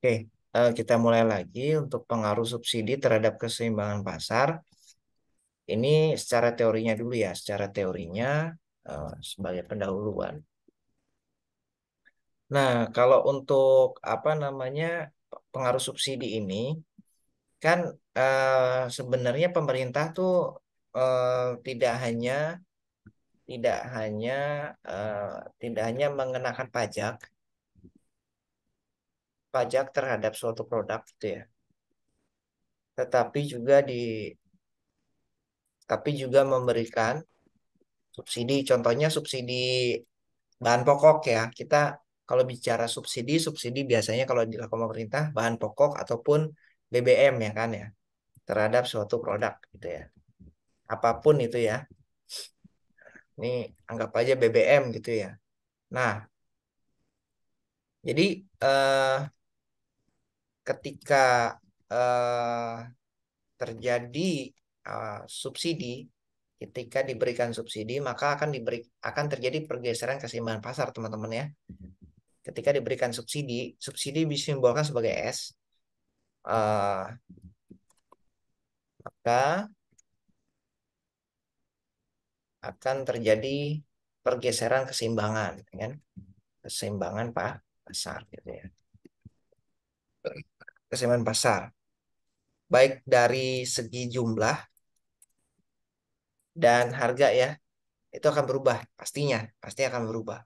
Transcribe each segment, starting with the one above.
Oke, kita mulai lagi untuk pengaruh subsidi terhadap keseimbangan pasar. Ini secara teorinya dulu ya, secara teorinya sebagai pendahuluan. Nah, kalau untuk apa namanya pengaruh subsidi ini, kan sebenarnya pemerintah tuh tidak hanya tidak hanya tidak hanya mengenakan pajak terhadap suatu produk gitu ya, tetapi juga memberikan subsidi. Contohnya subsidi bahan pokok ya. Kita kalau bicara subsidi biasanya kalau dilakukan pemerintah bahan pokok ataupun BBM ya kan ya, terhadap suatu produk gitu ya. Apapun itu ya. Ini anggap aja BBM gitu ya. Nah, jadi ketika eh, terjadi subsidi, ketika diberikan subsidi maka akan terjadi pergeseran keseimbangan pasar, teman-teman ya. Ketika diberikan subsidi, subsidi disimbolkan sebagai S, eh, maka akan terjadi pergeseran keseimbangan, ya kan? Keseimbangan pasar, gitu ya. Keseimbangan pasar, baik dari segi jumlah dan harga ya, itu akan berubah, pasti akan berubah.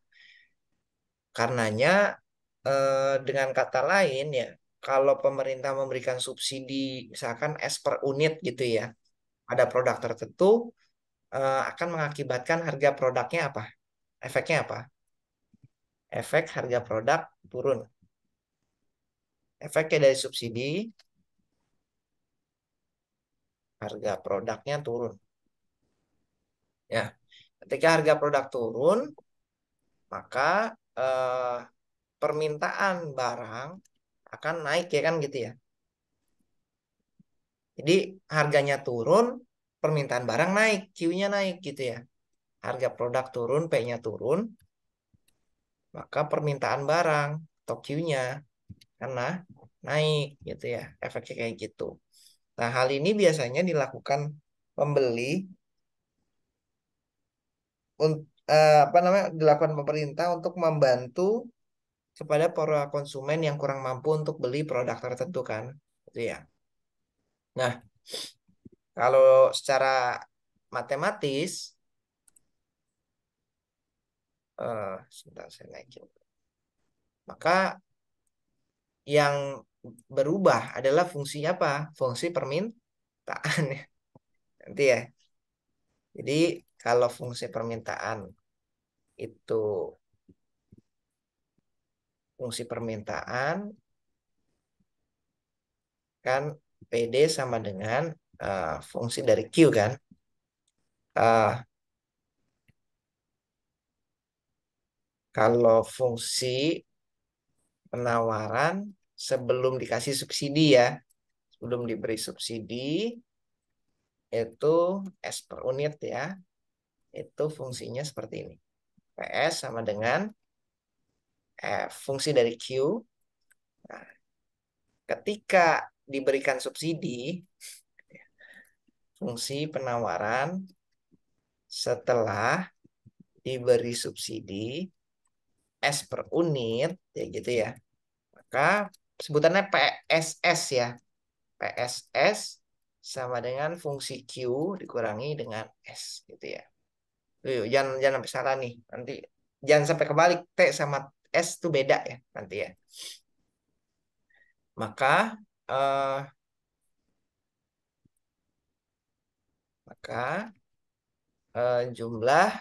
Karenanya, dengan kata lain ya, kalau pemerintah memberikan subsidi, misalkan S per unit gitu ya, ada produk tertentu, akan mengakibatkan harga produknya apa? Efeknya apa? Efek harga produk turun. Efeknya dari subsidi, harga produknya turun. Ya, ketika harga produk turun, maka eh, permintaan barang akan naik ya kan gitu ya. Jadi harganya turun, permintaan barang naik, Q-nya naik gitu ya. Harga produk turun, P-nya turun, maka permintaan barang atau Q-nya karena naik gitu ya. Efeknya kayak gitu. Nah, hal ini biasanya dilakukan pembeli apa namanya dilakukan pemerintah untuk membantu kepada para konsumen yang kurang mampu untuk beli produk tertentu kan, gitu ya. Nah, kalau secara matematis, sebentar saya naikin. Maka yang berubah adalah fungsi apa? Fungsi permintaan ya. Nanti ya. Jadi kalau fungsi permintaan itu fungsi permintaan kan PD sama dengan fungsi dari Q kan. Eh, kalau fungsi penawaran sebelum dikasih subsidi ya, sebelum diberi subsidi itu S per unit ya, itu fungsinya seperti ini. PS sama dengan fungsi dari Q. Nah, ketika diberikan subsidi, fungsi penawaran setelah diberi subsidi S per unit, ya gitu ya. Maka sebutannya PSS ya. PSS sama dengan fungsi Q dikurangi dengan S gitu ya. Yuk, jangan sampai salah nih. Nanti jangan sampai kebalik, T sama S itu beda ya nanti ya. Maka eh, maka jumlah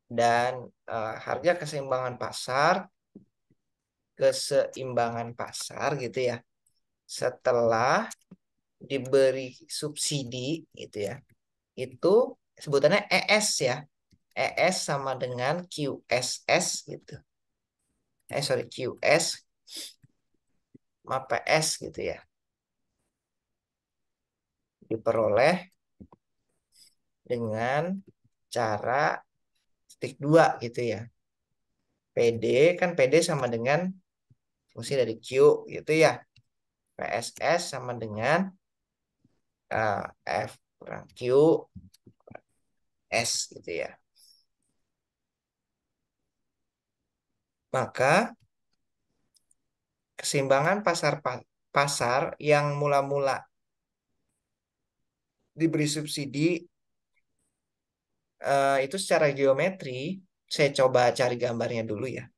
dan harga keseimbangan pasar gitu ya. Setelah diberi subsidi gitu ya. Itu sebutannya ES ya. ES sama dengan QSS gitu. Sorry, QS sama PS gitu ya. Diperoleh dengan cara stik 2 gitu ya. PD kan PD sama dengan fungsi dari Q gitu ya. PSS sama dengan F kurang Q S gitu ya. Maka keseimbangan pasar yang mula-mula diberi subsidi itu secara geometri, saya coba cari gambarnya dulu ya.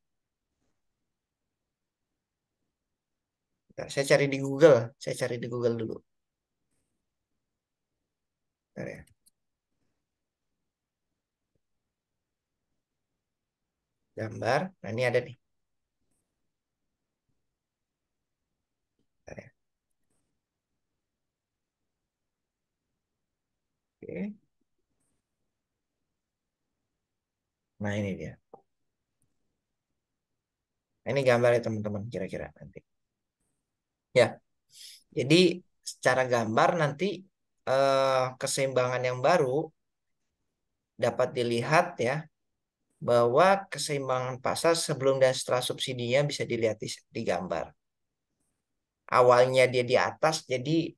Saya cari di Google, saya cari di Google dulu. Bentar ya. Gambar, nah ini ada nih. Bentar ya. Oke. Nah ini dia. Nah, ini gambarnya teman-teman kira-kira nanti. Ya, jadi secara gambar nanti keseimbangan yang baru dapat dilihat ya bahwa keseimbangan pasar sebelum dan setelah subsidinya bisa dilihat di gambar. Awalnya dia di atas, jadi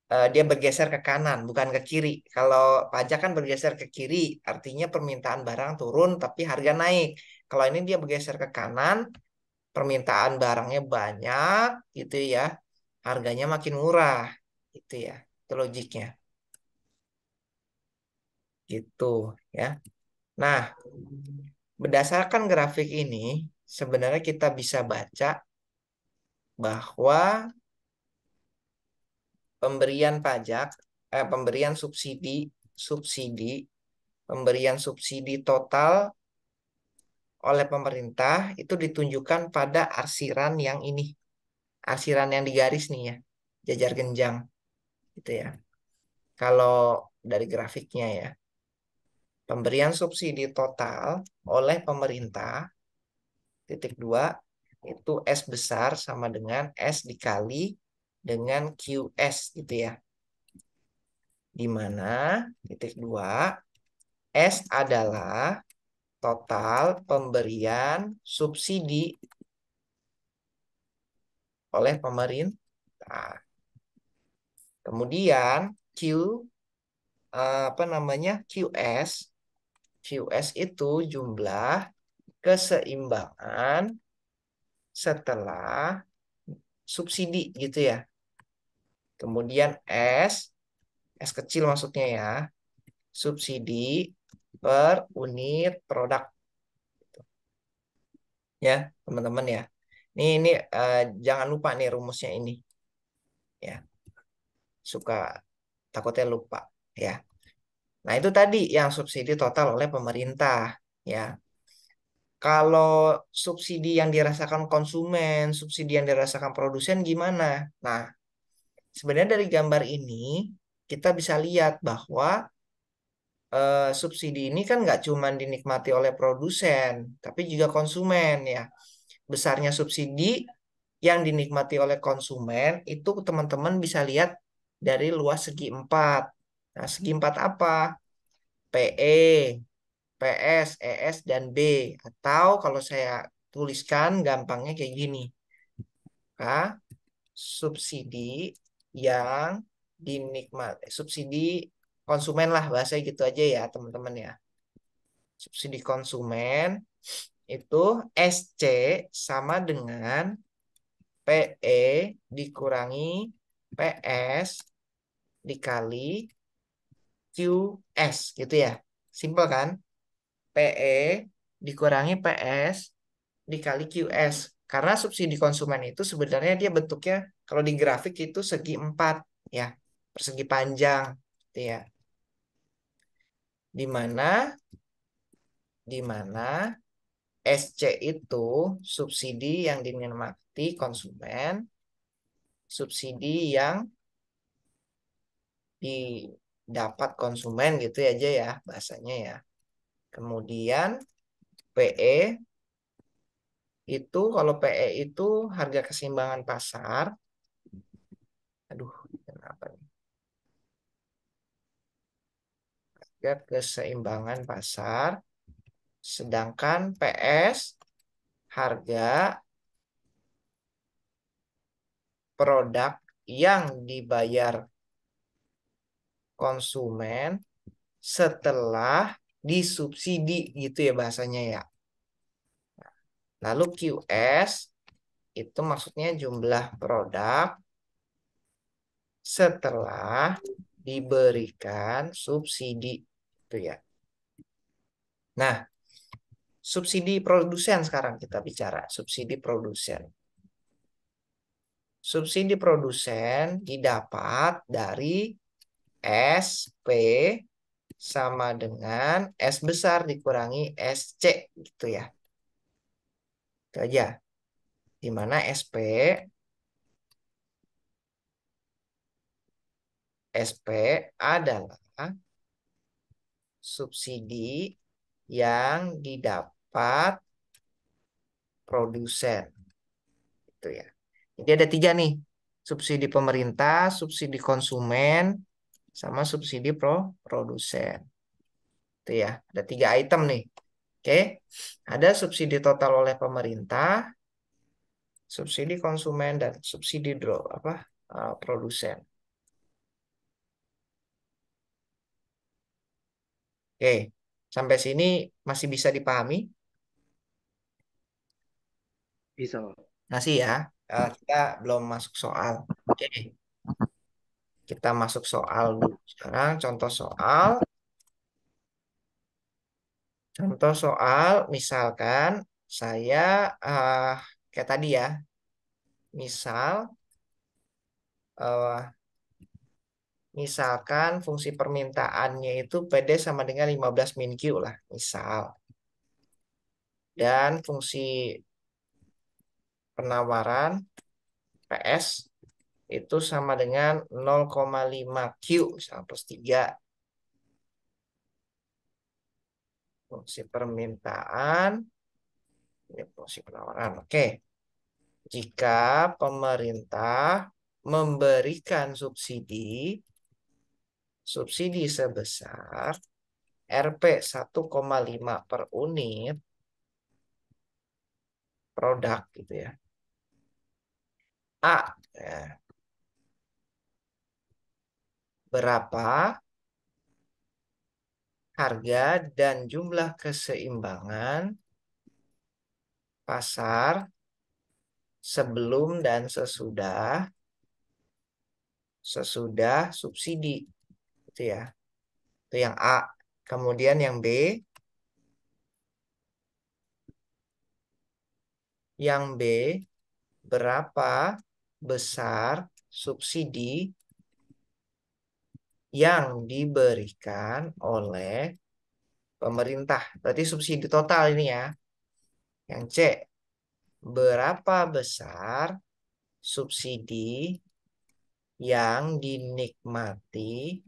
dia bergeser ke kanan, bukan ke kiri. Kalau pajak kan bergeser ke kiri, artinya permintaan barang turun tapi harga naik. Kalau ini dia bergeser ke kanan, permintaan barangnya banyak, gitu ya, harganya makin murah, gitu ya. Itu logiknya, gitu ya. Nah, berdasarkan grafik ini, sebenarnya kita bisa baca bahwa pemberian pajak, pemberian subsidi, pemberian subsidi total oleh pemerintah itu ditunjukkan pada arsiran yang ini, arsiran yang digaris nih ya, jajar genjang, gitu ya. Kalau dari grafiknya ya, pemberian subsidi total oleh pemerintah, titik dua, itu S besar sama dengan S dikali dengan QS gitu ya. Di mana titik dua S adalah total pemberian subsidi oleh pemerintah. Kemudian Q apa namanya QS, QS itu jumlah keseimbangan setelah subsidi gitu ya. Kemudian S kecil maksudnya ya, subsidi per unit produk ya, teman-teman ya. Ini jangan lupa nih rumusnya ini ya. Suka takutnya lupa ya. Nah, itu tadi yang subsidi total oleh pemerintah ya. Kalau subsidi yang dirasakan konsumen, subsidi yang dirasakan produsen gimana? Nah, sebenarnya dari gambar ini kita bisa lihat bahwa subsidi ini kan nggak cuma dinikmati oleh produsen, tapi juga konsumen ya. Besarnya subsidi yang dinikmati oleh konsumen itu teman-teman bisa lihat dari luas segi empat. Nah, segi empat apa? PE, PS, ES, dan B. Atau kalau saya tuliskan gampangnya kayak gini. K, subsidi yang dinikmati, subsidi konsumen lah bahasa gitu aja ya teman-teman ya. Subsidi konsumen itu SC sama dengan PE dikurangi PS dikali QS gitu ya. Simpel kan? PE dikurangi PS dikali QS. Karena subsidi konsumen itu sebenarnya dia bentuknya kalau di grafik itu segi empat ya, persegi panjang gitu ya. Di mana di mana SC itu subsidi yang dinikmati konsumen, subsidi yang didapat konsumen gitu aja ya bahasanya ya. Kemudian PE itu kalau PE itu harga keseimbangan pasar. Aduh, kenapa nih? Harga keseimbangan pasar. Sedangkan PS harga produk yang dibayar konsumen setelah disubsidi gitu ya bahasanya ya. Lalu QS itu maksudnya jumlah produk setelah diberikan subsidi itu ya. Nah, subsidi produsen sekarang kita bicara subsidi produsen. Subsidi produsen didapat dari SP sama dengan S besar dikurangi SC gitu ya. Itu aja. Di mana SP adalah subsidi yang didapat produsen. Itu ya. Jadi ada tiga nih. Subsidi pemerintah, subsidi konsumen, sama subsidi produsen. Itu ya. Ada tiga item nih. Oke. Ada subsidi total oleh pemerintah, subsidi konsumen, dan subsidi produsen. Oke. Sampai sini masih bisa dipahami? Bisa. Masih ya. Kita belum masuk soal. Oke. Kita masuk soal dulu. Sekarang contoh soal. Contoh soal, misalkan saya kayak tadi ya, misal eh, misalkan fungsi permintaannya itu PD sama dengan 15 min Q lah, misal. Dan fungsi penawaran PS itu sama dengan 0,5 Q, misal plus 3. Fungsi permintaan, ini fungsi penawaran. Oke. Jika pemerintah memberikan subsidi sebesar Rp 1,5 per unit produk gitu ya. A, ya, berapa harga dan jumlah keseimbangan pasar sebelum dan sesudah sesudah subsidi itu ya. Itu yang A. Kemudian yang B berapa besar subsidi yang diberikan oleh pemerintah. Berarti subsidi total ini ya. Yang C, berapa besar subsidi yang dinikmati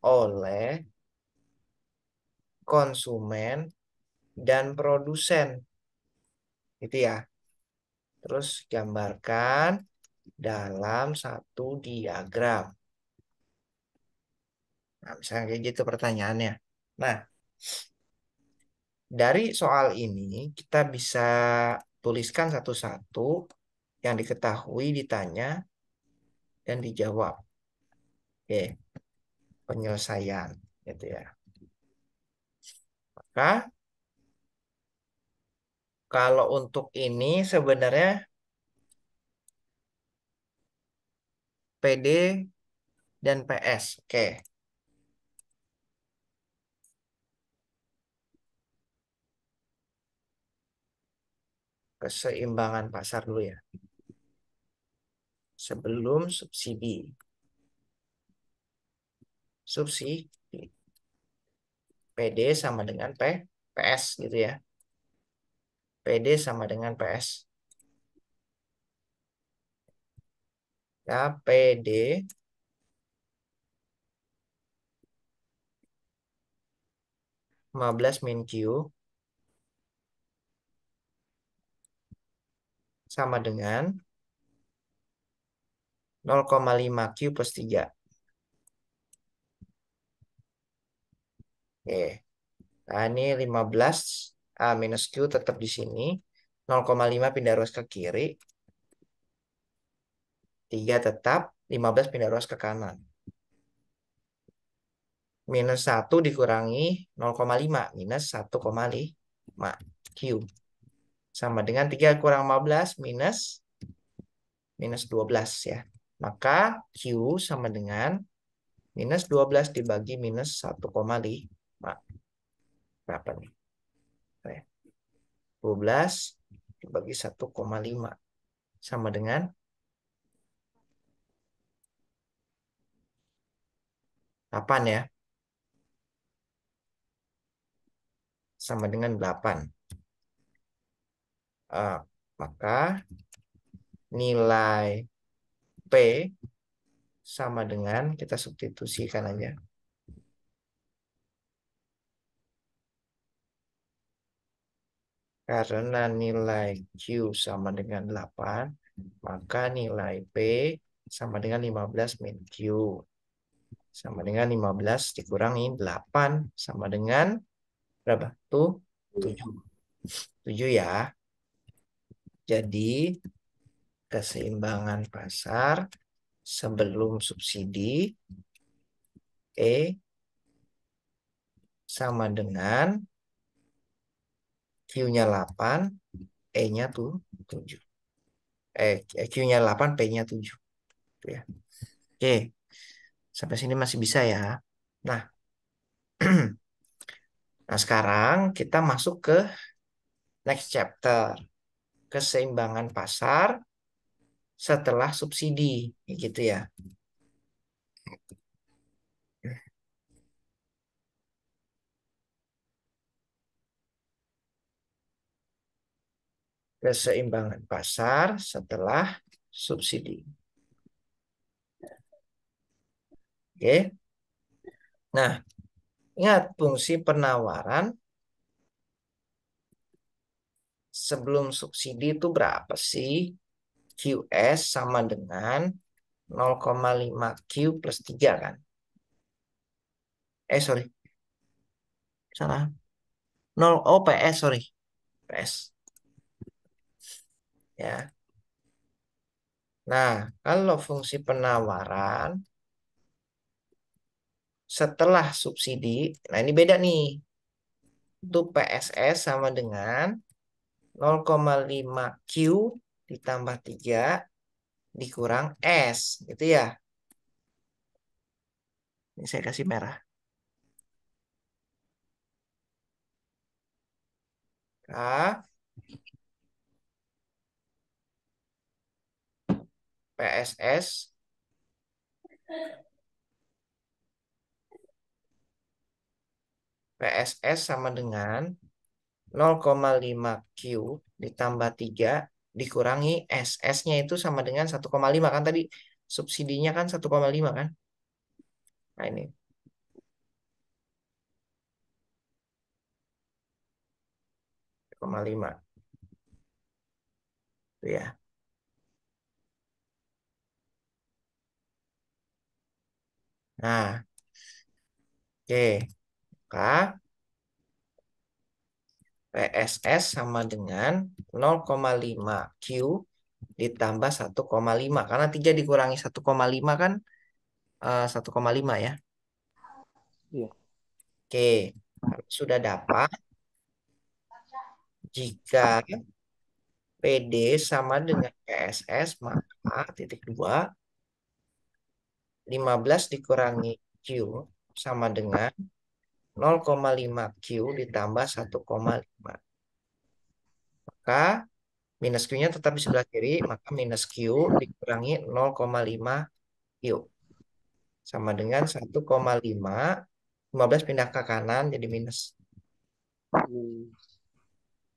oleh konsumen dan produsen. Itu ya. Terus gambarkan dalam satu diagram. Nah, misalnya kayak gitu pertanyaannya. Nah, dari soal ini kita bisa tuliskan satu-satu yang diketahui, ditanya, dan dijawab. Oke, penyelesaian gitu ya. Maka kalau untuk ini sebenarnya PD dan PS. Oke, keseimbangan pasar dulu ya. Sebelum subsidi. Subsidi PD sama dengan PS gitu ya. PD sama dengan PS. Ya, PD 15 min Q sama dengan 0,5 Q plus 3. Oke. Nah, ini 15 minus Q tetap di sini. 0,5 pindah ruas ke kiri. 3 tetap, 15 pindah ruas ke kanan. Minus 1 dikurangi 0,5. Minus 1,5 Q. Sama dengan 3 kurang 15 minus 12 ya. Maka Q sama dengan minus 12 dibagi minus 1,5. Berapa nih? 12 dibagi 1,5. Sama dengan 8 ya. Sama dengan 8. Maka nilai P sama dengan, kita substitusikan aja. Karena nilai Q sama dengan 8, maka nilai P sama dengan 15 min Q. Sama dengan 15 dikurangi 8. Sama dengan berapa? Tuh, 7. 7 ya. Jadi, keseimbangan pasar sebelum subsidi E sama dengan Q-nya 8, E-nya tuh 7. Q-nya 8, P-nya 7. Tuh ya. Oke, sampai sini masih bisa ya. Nah, nah sekarang kita masuk ke next chapter. Keseimbangan pasar setelah subsidi. Gitu ya. Keseimbangan pasar setelah subsidi. Oke. Nah, ingat fungsi penawaran sebelum subsidi itu berapa sih? QS sama dengan 0,5 Q plus 3 kan? Sorry. Salah. 0, oh PS, sorry. PS. Ya. Nah, kalau fungsi penawaran setelah subsidi, nah ini beda nih. Itu PSS sama dengan 0,5 Q ditambah 3 dikurang S. Gitu ya. Ini saya kasih merah. K PSS PSS sama dengan 0,5 Q ditambah 3 dikurangi S. S-nya itu sama dengan 1,5 kan tadi subsidinya kan 1,5 kan? Nah ini 1,5 itu ya. Nah, oke. Maka PSS sama dengan 0,5 Q ditambah 1,5 karena 3 dikurangi 1,5 kan 1,5 ya. Iya. Oke, sudah dapat jika PD sama dengan PSS maka titik 2 15 dikurangi Q sama dengan 0,5 Q ditambah 1,5. Maka minus Q-nya tetap di sebelah kiri, maka minus Q dikurangi 0,5 Q. Sama dengan 1,5. 15 pindah ke kanan jadi minus.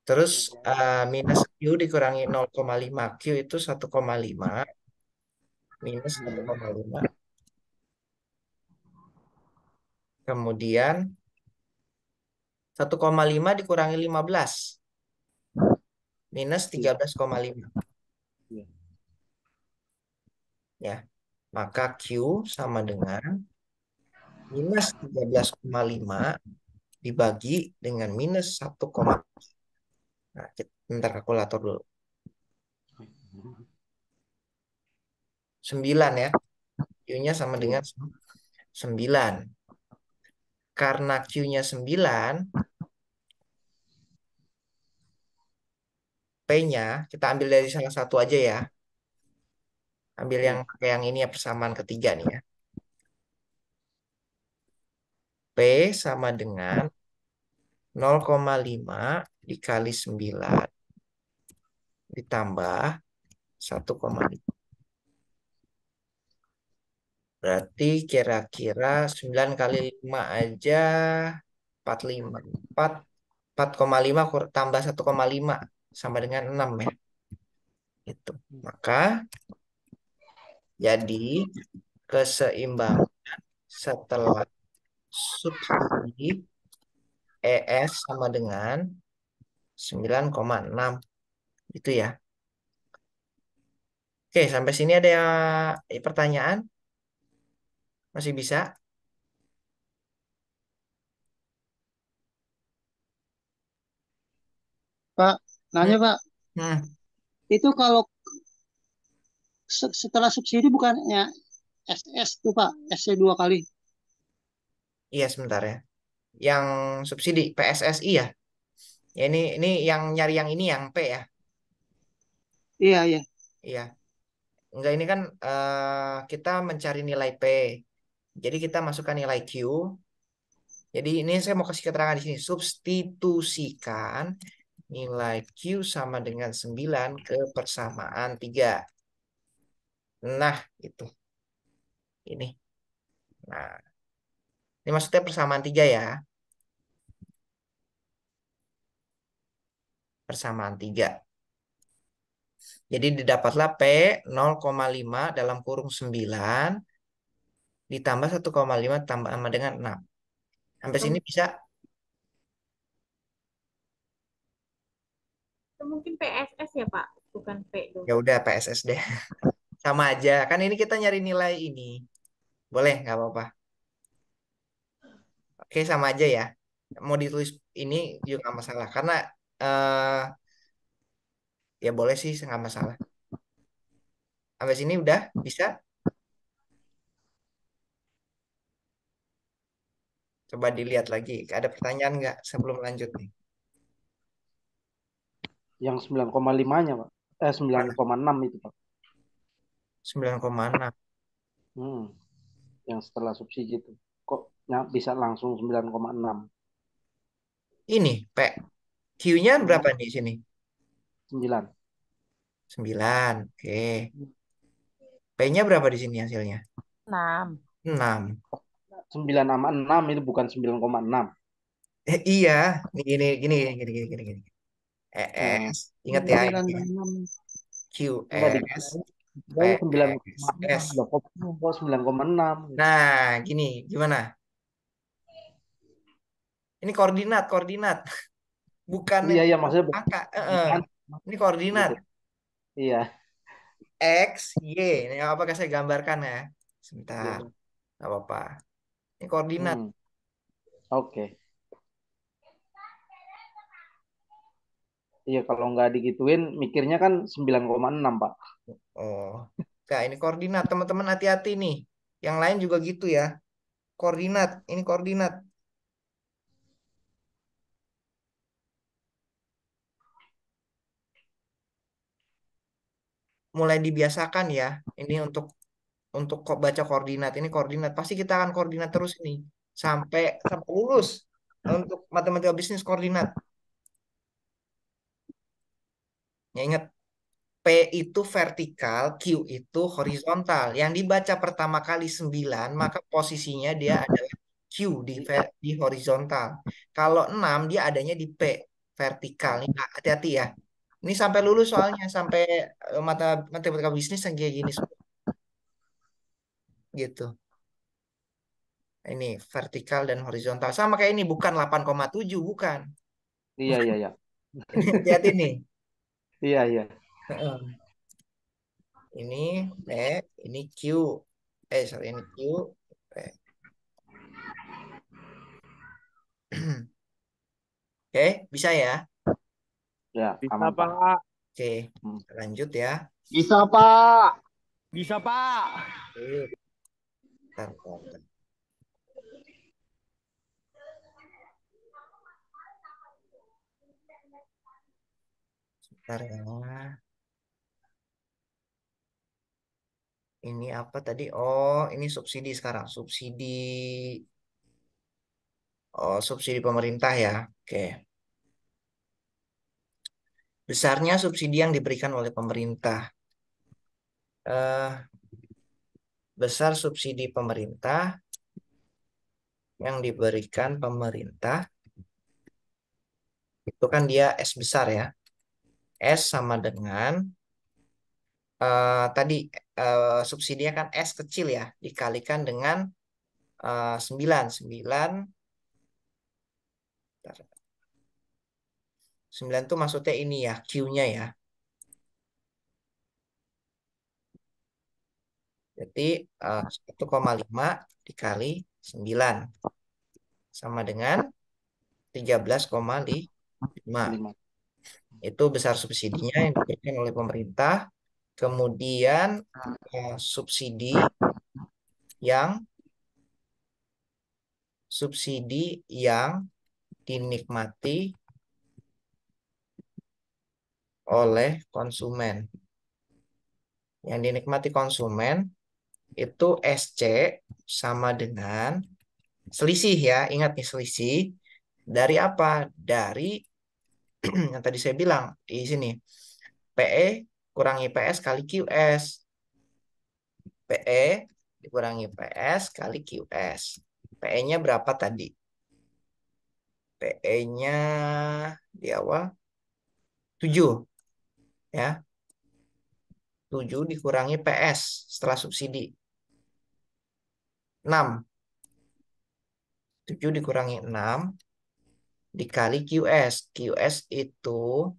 Terus minus Q dikurangi 0,5 Q itu 1,5 minus 1,5. Kemudian 1,5 dikurangi 15 minus 13,5 Iya. ya. Maka Q sama dengan minus 13,5 dibagi dengan minus 1, nah, bentar kalkulator dulu. 9 ya. Q-nya sama Iya. dengan 9. Karena Q-nya 9, P-nya kita ambil dari salah satu aja ya. Ambil yang Iya. pakai yang ini ya, persamaan ketiga nih ya. P sama dengan 0,5 dikali 9 ditambah 1,5. Berarti kira-kira 9 kali 5 aja 45. 4, 4,5 tambah 1,5 sama dengan 6 ya. Itu. Maka jadi keseimbangan setelah subsidi ES sama dengan 9,6 itu ya. Oke, sampai sini ada pertanyaan? Masih bisa? Pak, Hmm, nanya Pak, hmm. itu kalau setelah subsidi bukannya SS tuh Pak, SC 2 kali. Iya sebentar ya. Yang subsidi PSSI ya. Ya ini yang nyari yang ini yang P ya. Iya, iya. Iya. Enggak ini kan kita mencari nilai P. Jadi kita masukkan nilai Q. Jadi ini saya mau kasih keterangan di sini. Substitusikan nilai Q sama dengan 9 ke persamaan 3. Nah, itu. Ini. Nah, ini maksudnya persamaan 3 ya. Persamaan 3. Jadi didapatlah P 0,5 dalam kurung 9 ditambah 1,5 tambah sama dengan 6. Sampai sini Atau bisa? mungkin PSS ya Pak, bukan P dong. Ya udah PSS deh. Sama aja. Kan ini kita nyari nilai ini. Boleh, nggak apa-apa. Oke, sama aja ya. Mau ditulis ini juga nggak masalah. Karena eh ya boleh sih, nggak masalah. Sampai sini udah bisa? Coba dilihat lagi. Ada pertanyaan nggak sebelum lanjut nih? Yang 9,5-nya Pak. 9,6 itu Pak. 9,6. Hmm, yang setelah subsidi itu. Kok bisa langsung 9,6? Ini, P. Q-nya Hmm, berapa nih sini? 9. 9. Oke. P-nya berapa di sini hasilnya? 6. 6. 9 sama 6 itu bukan 9,6. Iya. Gini, gini, gini, gini, gini, gini. Nah, ES. Ingat ya sembilan ini ya. dan 6 enggak QS. dikira 9,6. PSS. Loh, kok 9,6 gitu. Nah, gini, gimana? Ini koordinat, koordinat. Bukan Iya, iya maksudnya angka. bukan Ini koordinat. gitu. Iya, X, Y. Ini apakah saya gambarkan ya? Sebentar. iya. Nggak apa-apa. Ini koordinat. Hmm, oke. Iya, kalau nggak digituin mikirnya kan 9,6 Pak. Oh. Nah, ini koordinat. Teman-teman hati-hati nih. Yang lain juga gitu ya. Koordinat. Ini koordinat. Mulai dibiasakan ya. Ini untuk kok baca koordinat. Ini koordinat. Pasti kita akan koordinat terus ini. Sampai sampai lulus. Untuk matematika bisnis koordinat. Ya ingat. P itu vertikal, Q itu horizontal. Yang dibaca pertama kali 9 maka posisinya dia adalah Q di horizontal. Kalau 6 dia adanya di P, vertikal. Nih, Kak, hati-hati ya. Ini sampai lulus soalnya, sampai matematika bisnis yang kayak gini semua. Gitu. Ini vertikal dan horizontal. Sama kayak ini, bukan 8,7 bukan. Iya, iya, iya. Ini hati-hati nih. Iya, iya. Heeh. Ini P, ini Q. Sorry, ini Q. P. Oke, bisa ya? Ya, Bisa, aman Pak. Pak. Oke, Hmm. lanjut ya. Bisa, Pak. Bisa, Pak. Bentar, bentar, bentar ya. Ini apa tadi? Oh, ini subsidi sekarang. Subsidi. Oh, subsidi pemerintah ya. Oke. Besarnya subsidi yang diberikan oleh pemerintah. Eh, besar subsidi pemerintah yang diberikan pemerintah itu kan dia S besar ya. S sama dengan tadi subsidinya kan S kecil ya, dikalikan dengan 9. 9, bentar. 9 itu maksudnya ini ya, Q-nya ya. Jadi 1,5 dikali 9 sama dengan 13,5. 5. Itu besar subsidinya yang diberikan oleh pemerintah. Kemudian subsidi yang dinikmati oleh konsumen. Yang dinikmati konsumen itu SC sama dengan selisih ya. Ingat nih selisih dari apa? Dari yang tadi saya bilang di sini. PE kurangi PS kali QS. PE dikurangi PS kali QS. PE-nya berapa tadi? PE-nya di awal 7 ya. 7 dikurangi PS setelah subsidi. 6. 7 dikurangi 6 dikali QS. QS itu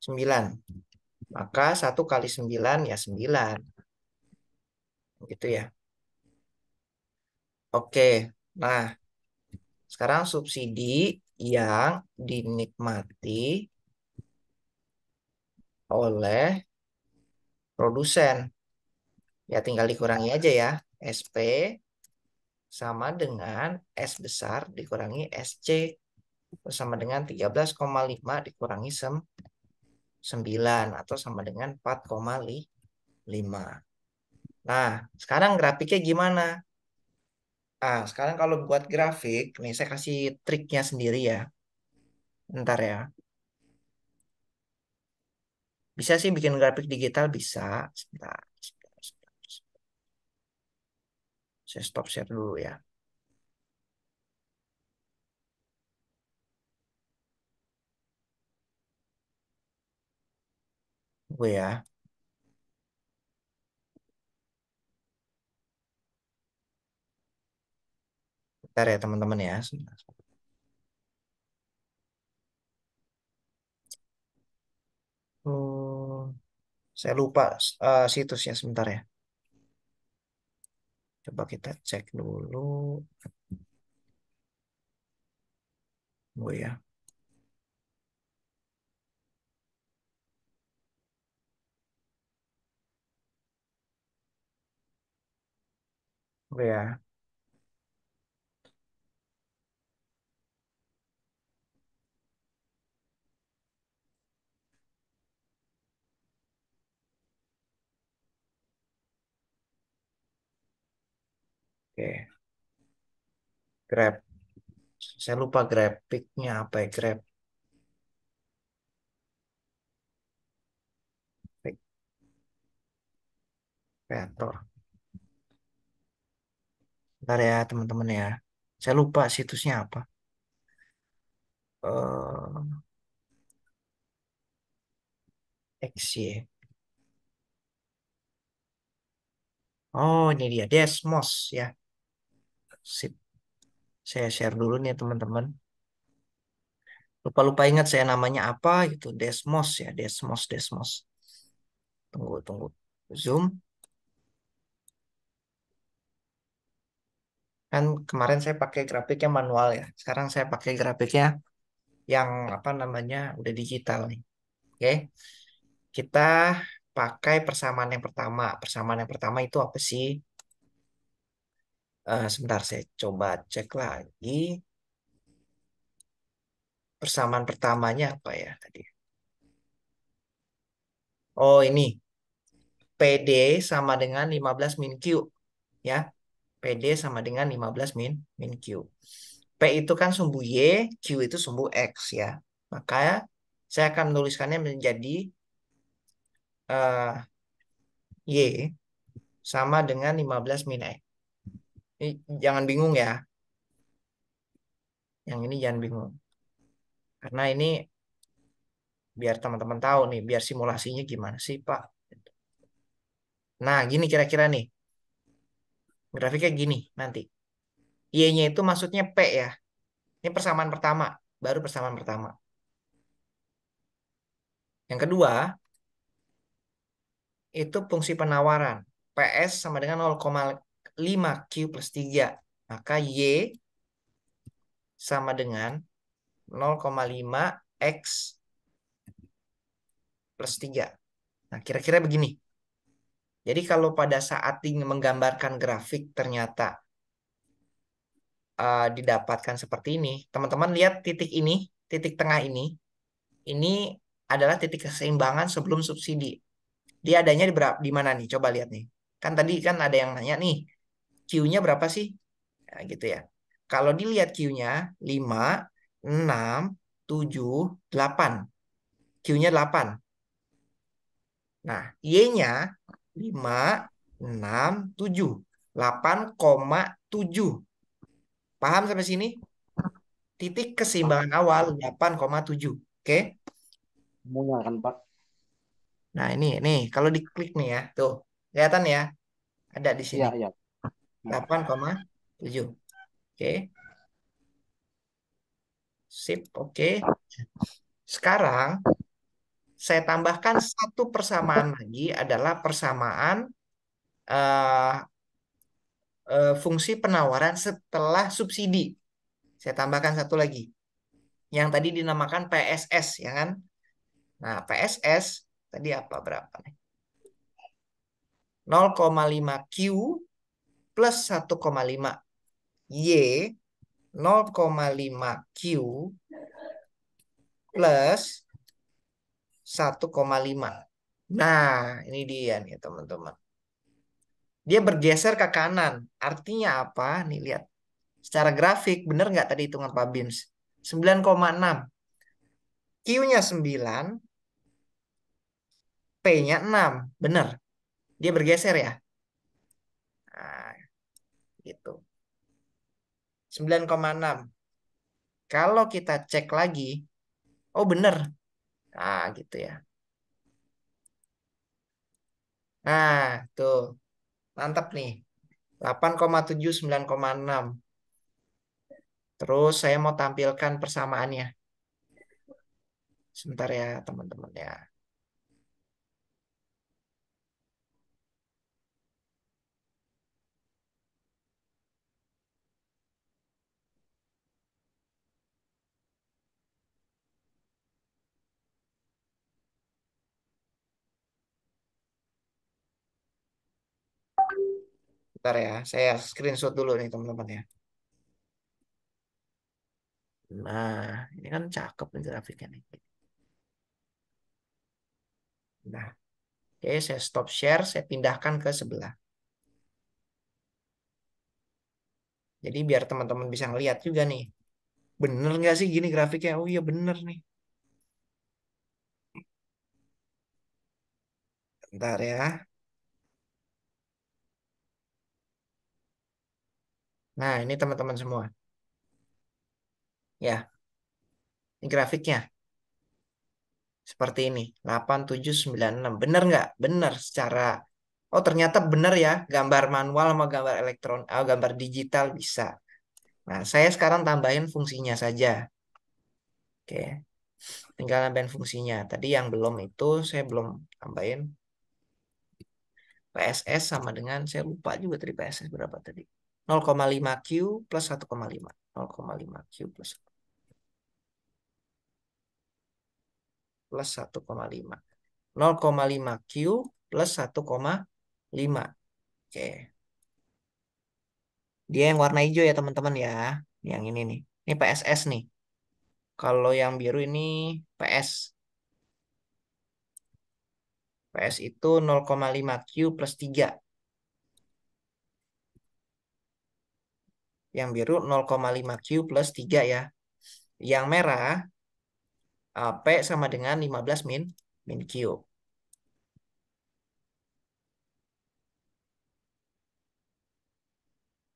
9. Maka 1 kali 9 ya 9. Gitu ya. Oke. Nah, sekarang subsidi yang dinikmati oleh produsen. Ya tinggal dikurangi aja ya. SP sama dengan S besar dikurangi SC. Sama dengan 13,5 dikurangi 9 atau sama dengan 4,5. Nah, sekarang grafiknya gimana? Sekarang kalau buat grafik, nih saya kasih triknya sendiri ya. Bentar ya. Bisa sih bikin grafik digital, bisa. Sebentar, sebentar, sebentar. Saya stop share dulu ya. Gue ya. Bentar ya teman-teman ya. Sebentar. Oh, saya lupa situsnya sebentar ya. Coba kita cek dulu. Gue ya. Gue ya. Oke. Grab. Saya lupa grafiknya apa ya. Grab creator. Bentar ya teman-teman ya. Saya lupa situsnya apa. Eh XY. Oh, ini dia Desmos ya. Sip. Saya share dulu nih teman-teman. Lupa-lupa ingat saya namanya apa gitu. Desmos ya, Desmos, Desmos. Tunggu, tunggu. Zoom. Kan kemarin saya pakai grafiknya manual ya. Sekarang saya pakai grafiknya yang apa namanya udah digital nih. Oke, kita pakai persamaan yang pertama. Persamaan yang pertama itu apa sih? Sebentar saya coba cek lagi. Persamaan pertamanya apa ya tadi? Oh ini PD sama dengan 15 min Q ya. PD sama dengan 15 min Q. P itu kan sumbu Y, Q itu sumbu X ya. Maka saya akan menuliskannya menjadi eh, Y sama dengan 15 min X. Ini jangan bingung ya. Yang ini jangan bingung. Karena ini biar teman-teman tahu nih, biar simulasinya gimana sih, Pak. Nah, gini kira-kira nih. Grafiknya gini nanti. Y-nya itu maksudnya P ya. Ini persamaan pertama, baru persamaan pertama. Yang kedua, itu fungsi penawaran. PS sama dengan 0,5 Q plus 3. Maka Y sama dengan 0,5 X plus 3. Nah, kira-kira begini. Jadi kalau pada saat ingin menggambarkan grafik ternyata didapatkan seperti ini, teman-teman lihat titik ini, titik tengah ini adalah titik keseimbangan sebelum subsidi. Dia adanya di mana nih? Coba lihat nih. Kan tadi kan ada yang nanya nih, Q-nya berapa sih? Nah, gitu ya. Kalau dilihat Q-nya 5, 6, 7, 8. Q-nya 8. Nah, Y-nya 5, 6, 7. 8,7. Paham sampai sini? Titik keseimbangan awal 8,7. Oke. Semuanya kan Pak. Nah, ini kalau diklik nih ya, tuh. Kelihatan ya? Ada di sini. Iya, iya. Nah, 8,7. Oke. Sip, oke. Sekarang saya tambahkan satu persamaan lagi adalah persamaan eh, fungsi penawaran setelah subsidi. Saya tambahkan satu lagi. Yang tadi dinamakan PSS, ya kan? Nah, PSS tadi apa berapa nih? 0,5 Q plus 1,5 Y 0,5 Q plus 1,5. Nah, ini dia nih teman-teman. Dia bergeser ke kanan. Artinya apa? Nih lihat. Secara grafik, bener nggak tadi hitungan Pak Bims? 9,6. Q-nya 9, P-nya 6. Bener. Dia bergeser ya. Nah, gitu. 9,6. Kalau kita cek lagi, oh bener. Nah, gitu ya. Nah, tuh. Mantap nih. 8,7, 9,6. Terus saya mau tampilkan persamaannya. Sebentar ya, teman-teman ya. Bentar ya, saya screenshot dulu nih teman-teman ya. Nah, ini kan cakep nih grafiknya nih. Nah, oke, saya stop share, saya pindahkan ke sebelah. Jadi biar teman-teman bisa ngeliat juga nih. Bener nggak sih gini grafiknya? Oh iya bener nih. Bentar ya. Nah, ini teman-teman semua. Ya, ini grafiknya. Seperti ini. 8, 7, 9, 6. Bener nggak? Bener secara... Oh ternyata bener ya. Gambar manual sama gambar gambar digital bisa. Nah, saya sekarang tambahin fungsinya saja. Oke, tinggal nambahin fungsinya. Tadi yang belum itu saya belum tambahin. PSS sama dengan, saya lupa juga tadi PSS berapa tadi. 0,5 Q plus 1,5. 0,5 Q plus 1,5. 0,5 Q plus 1,5. Oke. Dia yang warna hijau ya teman-teman ya. Yang ini nih. Ini PSS nih. Kalau yang biru ini PS. PS itu 0,5 Q plus 3. Yang biru 0,5 Q plus 3 ya. Yang merah P sama dengan 15 min Q.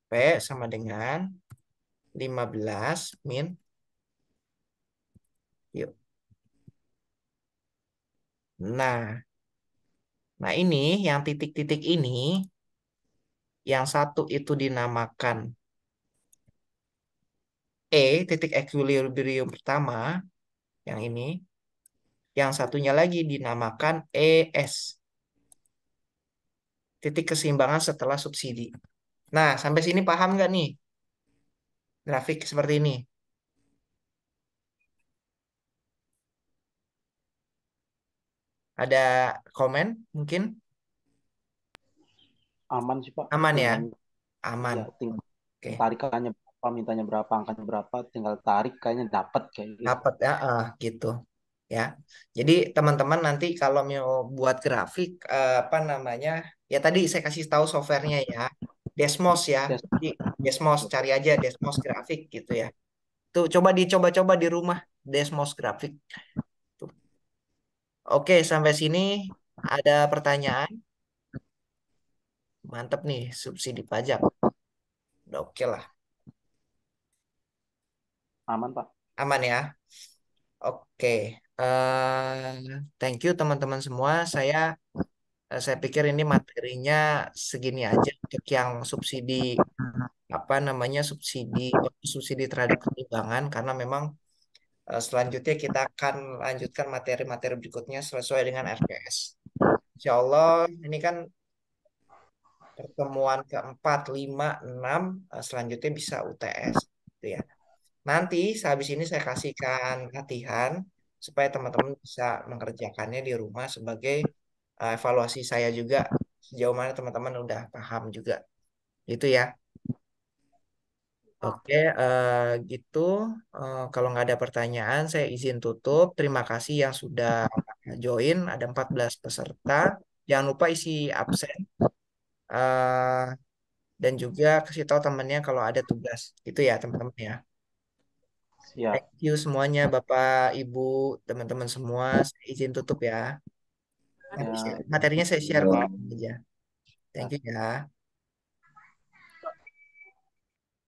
P sama dengan 15 min Q. Nah, ini yang titik-titik ini, yang satu itu dinamakan titik equilibrium pertama, yang ini. Yang satunya lagi dinamakan ES, titik keseimbangan setelah subsidi. Nah, sampai sini paham nggak nih? Grafik seperti ini. Ada komen mungkin? Aman sih Pak. Aman ya? Tinggal Aman. ya tinggal Oke. tarikannya berapa, mintanya berapa, angkanya berapa, tinggal tarik kayaknya dapat kayak gitu. Dapat ya, gitu. Ya. Jadi teman-teman nanti kalau mau buat grafik apa namanya? Ya tadi saya kasih tahu softwarenya ya. Desmos ya. Des, Jadi Desmos cari aja Desmos grafik gitu ya. Tuh coba dicoba-coba di rumah Desmos grafik. Tuh. Oke, sampai sini ada pertanyaan? Mantep nih subsidi pajak. Udah oke lah. aman Pak. Aman ya. Oke. Thank you teman-teman semua. Saya pikir ini materinya segini aja untuk yang subsidi apa namanya subsidi terhadap ketimbangan karena memang selanjutnya kita akan lanjutkan materi-materi berikutnya sesuai dengan RPS. Insya Allah ini kan pertemuan keempat, lima, enam, selanjutnya bisa UTS, gitu ya. Nanti sehabis ini saya kasihkan latihan supaya teman-teman bisa mengerjakannya di rumah sebagai evaluasi saya juga sejauh mana teman-teman udah paham juga, gitu ya. Oke, gitu. Kalau nggak ada pertanyaan, saya izin tutup. Terima kasih yang sudah join. Ada 14 peserta. Jangan lupa isi absen. eh, dan juga kasih tahu temennya kalau ada tugas. Itu ya, teman-teman ya. Siap. Thank you semuanya, Bapak, Ibu, teman-teman semua. Saya izin tutup ya. Nanti Ya. materinya saya share ke aja. Thank you ya.